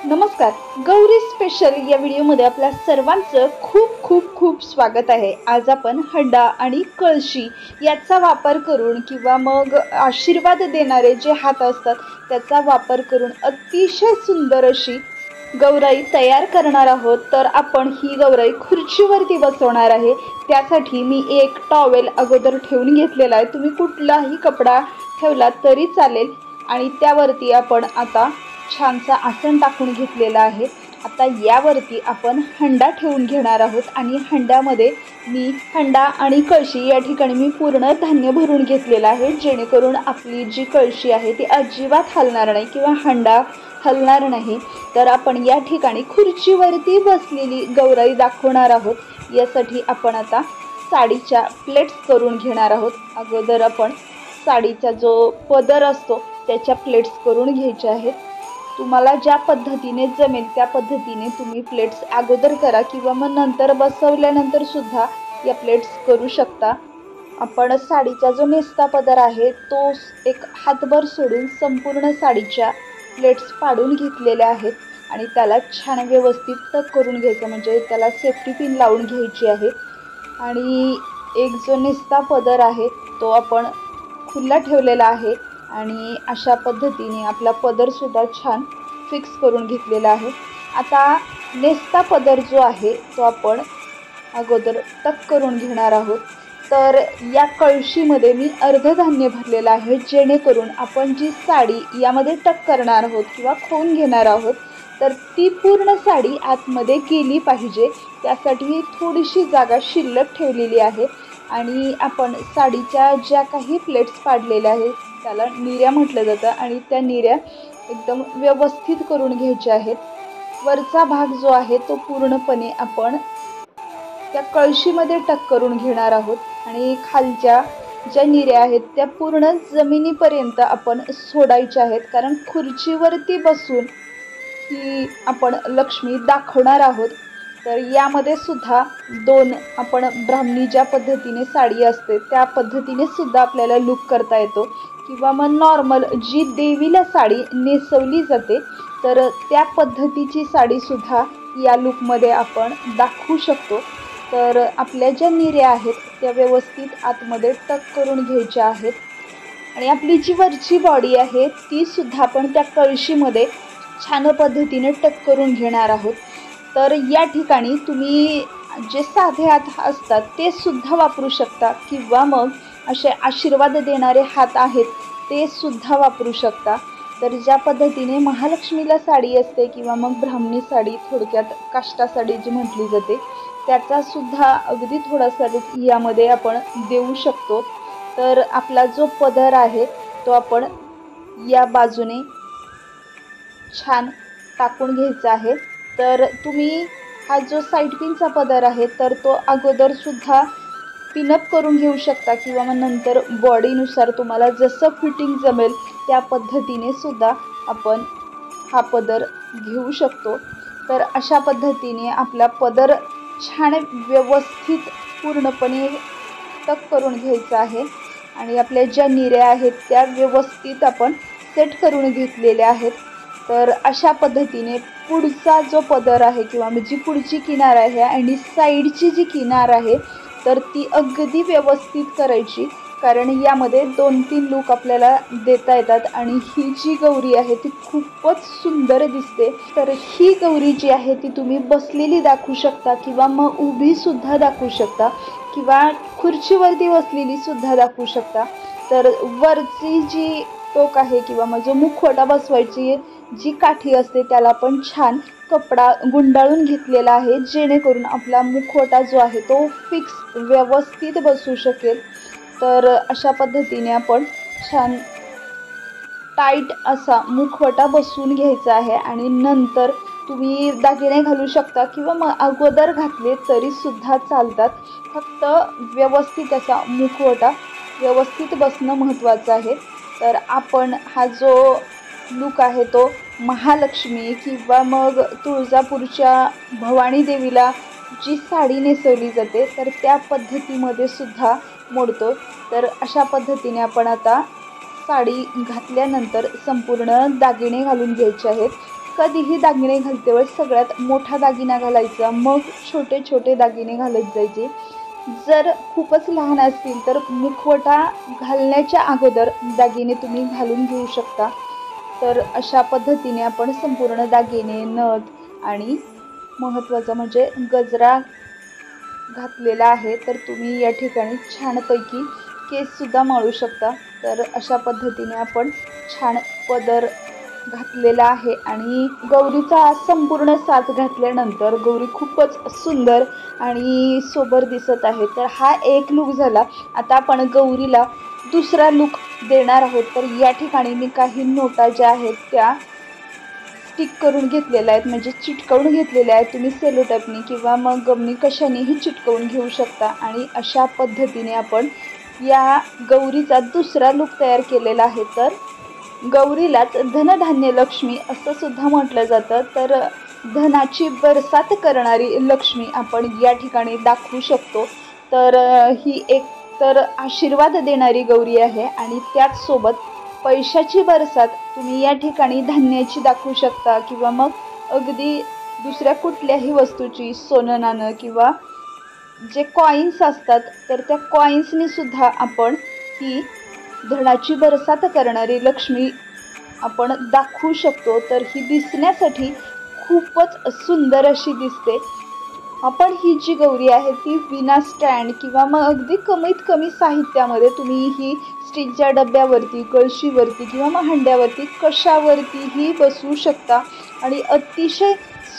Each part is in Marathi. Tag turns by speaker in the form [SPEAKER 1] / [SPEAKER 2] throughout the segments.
[SPEAKER 1] नमस्कार. गौरी स्पेशल या व्हिडिओमध्ये आपल्या सर्वांचं खूप खूप खूप स्वागत आहे. आज आपण हंडा आणि कळशी याचा वापर करून किंवा मग आशीर्वाद देणारे जे हात असतात त्याचा वापर करून अतिशय सुंदर अशी गौराई तयार करणार आहोत. तर आपण ही गौराई खुर्चीवरती बसवणार आहे. त्यासाठी मी एक टॉवेल अगोदर ठेवून घेतलेला आहे. तुम्ही कुठलाही कपडा ठेवला तरी चालेल आणि त्यावरती आपण आता छानसा आसन टाकून घेतलेला आहे. आता यावरती आपण हंडा ठेवून घेणार आहोत आणि हंड्यामध्ये मी हंडा आणि कळशी या ठिकाणी मी पूर्ण धान्य भरून घेतलेलं आहे, जेणेकरून आपली जी कळशी आहे ती अजिबात हलणार नाही किंवा हंडा हलणार नाही. तर आपण या ठिकाणी खुर्चीवरती बसलेली गौराई दाखवणार आहोत. यासाठी आपण आता साडीच्या प्लेट्स करून घेणार आहोत. अगोदर आपण साडीचा जो पदर असतो त्याच्या प्लेट्स करून घ्यायच्या आहेत. तुम्हाला ज्या पद्धतीने जमेल त्या पद्धतीने तुम्ही प्लेट्स अगोदर करा किंवा मग नंतर बसवल्यानंतर सुद्धा या प्लेट्स करू शकता. आपण साडीचा जो नेसता पदर आहे तो एक हातभर सोडून संपूर्ण साडीच्या प्लेट्स पाडून घेतलेल्या आहेत आणि त्याला छान व्यवस्थित टक करून घ्यायचं, म्हणजे त्याला सेफ्टी पिन लावून घ्यायची आहे. आणि एक जो नेसता पदर आहे तो आपण खुला ठेवलेला आहे आणि अशा पद्धतीने आपला पदरसुद्धा छान फिक्स करून घेतलेला आहे. आता नेसता पदर जो आहे तो आपण अगोदर टक करून घेणार आहोत. तर या कळशीमध्ये मी अर्धधान्य भरलेलं आहे, जेणेकरून आपण जी साडी यामध्ये टक करणार आहोत किंवा खोवून घेणार आहोत तर ती पूर्ण साडी आतमध्ये गेली पाहिजे. त्यासाठी थोडीशी जागा शिल्लक ठेवलेली आहे. आणि आपण साडीच्या ज्या काही प्लेट्स पाडलेल्या आहेत त्याला निऱ्या म्हटलं जातं आणि त्या निऱ्या एकदम व्यवस्थित करून घ्यायच्या आहेत. वरचा भाग जो आहे तो पूर्णपणे आपण त्या कळशीमध्ये टक करून घेणार आहोत आणि खालच्या ज्या निऱ्या आहेत त्या पूर्ण जमिनीपर्यंत आपण सोडायच्या आहेत, कारण खुर्चीवरती बसून ही आपण लक्ष्मी दाखवणार आहोत. तर यामध्ये सुद्धा दोन आपण ब्राह्मणी ज्या पद्धतीने साडी असते त्या पद्धतीने सुद्धा आपल्याला लुक करता येतो किंवा मग नॉर्मल जी देवीला साडी नेसवली जाते तर त्या पद्धतीची साडीसुद्धा या लुकमध्ये आपण दाखवू शकतो. तर आपल्या ज्या निऱ्या आहेत त्या व्यवस्थित आतमध्ये टक करून घ्यायच्या आहेत आणि आपली जी वरची बॉडी आहे ती सुद्धा आपण त्या कळशीमध्ये छान पद्धतीने टक करून घेणार आहोत. तर या ठिकाणी तुम्ही जे साधे हात असतात ते सुद्धा वापरू शकता किंवा मग असे आशीर्वाद देणारे हात आहेत ते सुद्धा वापरू शकता. तर ज्या पद्धतीने महालक्ष्मीला साडी असते किंवा मग ब्राह्मणी साडी, थोडक्यात काष्टा साडी जी म्हटली जाते, त्याचा सुद्धा अगदी थोडासा लूक यामध्ये आपण देऊ शकतो. तर आपला जो पदर आहे तो आपण या बाजूने छान टाकून घ्यायचा आहे. तर तुम्ही हा जो साईड पिनचा पदर आहे तर तो अगोदरसुद्धा पिनअप करून घेऊ शकता किंवा मग नंतर बॉडीनुसार तुम्हाला जसं फिटिंग जमेल त्या पद्धतीने सुद्धा आपण हा पदर घेऊ शकतो. तर अशा पद्धतीने आपला पदर छान व्यवस्थित पूर्णपणे टक करून घ्यायचा आहे आणि आपल्या ज्या निऱ्या आहेत त्या व्यवस्थित आपण सेट करून घेतलेल्या आहेत. तर अशा पद्धतीने पुढचा जो पदर आहे किंवा जी पुढची किनार आहे आणि साईडची जी किनार आहे तर ती अगदी व्यवस्थित करायची, कारण यामध्ये 2-3 लूक आपल्याला देता येतात आणि ही जी गौरी आहे ती खूपच सुंदर दिसते. तर ही गौरी जी आहे ती तुम्ही बसलेली दाखवू शकता किंवा मग उभीसुद्धा दाखवू शकता किंवा खुर्चीवरती बसलेली सुद्धा दाखवू शकता. तर वरची जी टोक आहे किंवा मग जो मुखवटा बसवायची जी काठी असते त्याला पण छान कपडा गुंडाळून घेतलेला आहे, जेणेकरून आपला मुखवटा जो आहे तो फिक्स व्यवस्थित बसू शकेल. तर अशा पद्धतीने आपण छान टाईट असा मुखवटा बसवून घ्यायचा आहे आणि नंतर तुम्ही दागिने घालू शकता किंवा मग अगोदर घातले तरीसुद्धा चालतात. फक्त व्यवस्थित असा मुखवटा व्यवस्थित बसणं महत्त्वाचं आहे. तर आपण हा जो लूक आहे तो महालक्ष्मी किंवा मग तुळजापूरच्या भवानी देवीला जी साडी नेसवली जाते तर त्या पद्धतीमध्ये सुद्धा मोडतो. तर अशा पद्धतीने आपण आता साडी घातल्यानंतर संपूर्ण दागिने घालून घ्यायचे आहेत. कधीही दागिने घालते वेळेस सगळ्यात मोठा दागिना घालायचा, मग छोटे छोटे दागिने घालत जायचे. जर खूपच लहान असतील तर मुखवटा घालण्याच्या अगोदर दागिने तुम्ही घालून घेऊ शकता. तर अशा पद्धतीने आपण संपूर्ण दागिने, नथ आणि महत्त्वाचं म्हणजे गजरा घातलेला आहे. तर तुम्ही या ठिकाणी छानपैकी केससुद्धा माळू शकता. तर अशा पद्धतीने आपण छान पदर घातलेला आहे आणि गौरीचा संपूर्ण साज घातल्यानंतर गौरी खूपच सुंदर आणि सोबर दिसत आहे. तर हा एक लूक झाला. आता आपण गौरीला दुसरा लूक देणार आहोत. तर या ठिकाणी मी काही नोटा ज्या आहेत त्या स्टिक करून घेतलेल्या आहेत, म्हणजे चिटकवून घेतलेल्या आहेत. तुम्ही सेलो टेपनी किंवा मग गमनी कशानेही चिटकवून घेऊ शकता. आणि अशा पद्धतीने आपण या गौरीचा दुसरा लूक तयार केलेला आहे. तर गौरीलाच धनधान्य लक्ष्मी असं सुद्धा म्हटलं जातं. तर धनाची बरसात करणारी लक्ष्मी आपण या ठिकाणी दाखवू शकतो. तर ही एक तर आशीर्वाद देणारी गौरी आहे आणि त्याचसोबत पैशाची बरसात तुम्ही या ठिकाणी धान्याची दाखवू शकता किंवा मग अगदी दुसऱ्या कुठल्याही वस्तूची, सोनं नाणं किंवा जे कॉईन्स असतात तर त्या कॉईन्सनी सुद्धा आपण ही धनाची बरसात करणारी लक्ष्मी आपण दाखवू शकतो. तर ही दिसण्यासाठी खूपच सुंदर अशी दिसते. आपण ही जी गौरी आहे ती विना स्टँड किंवा मग अगदी कमीत कमी साहित्यामध्ये तुम्ही ही स्टीलच्या डब्यावरती, कळशीवरती किंवा मग हंड्यावरती कशावरतीही बसवू शकता आणि अतिशय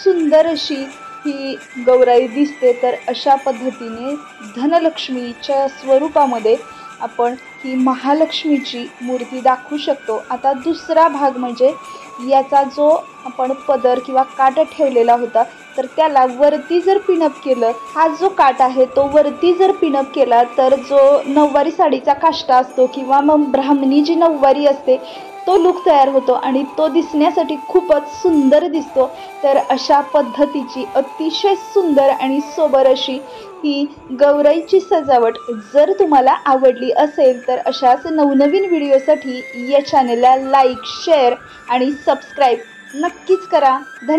[SPEAKER 1] सुंदर अशी ही गौराई दिसते. तर अशा पद्धतीने धनलक्ष्मीच्या स्वरूपामध्ये आपण ही महालक्ष्मीची मूर्ती दाखवू शकतो. आता दुसरा भाग म्हणजे याचा जो आपण पदर किंवा काठ ठेवलेला होता तर त्याला वरती जर पिनअप केलं, हा जो काठ आहे तो वरती जर पिनअप केला तर जो नऊवारी साडीचा काष्टा असतो किंवा मग ब्राह्मणी जी नऊवारी असते तो लूक तयार होतो आणि तो दिसण्यासाठी खूपच सुंदर दिसतो. तर अशा पद्धतीची अतिशय सुंदर आणि सोबर अशी ही गौराईची सजावट जर तुम्हाला आवडली असेल तर अशाच नवनवीन व्हिडिओसाठी या चॅनलला लाईक, शेअर आणि सबस्क्राईब नक्कीच करा.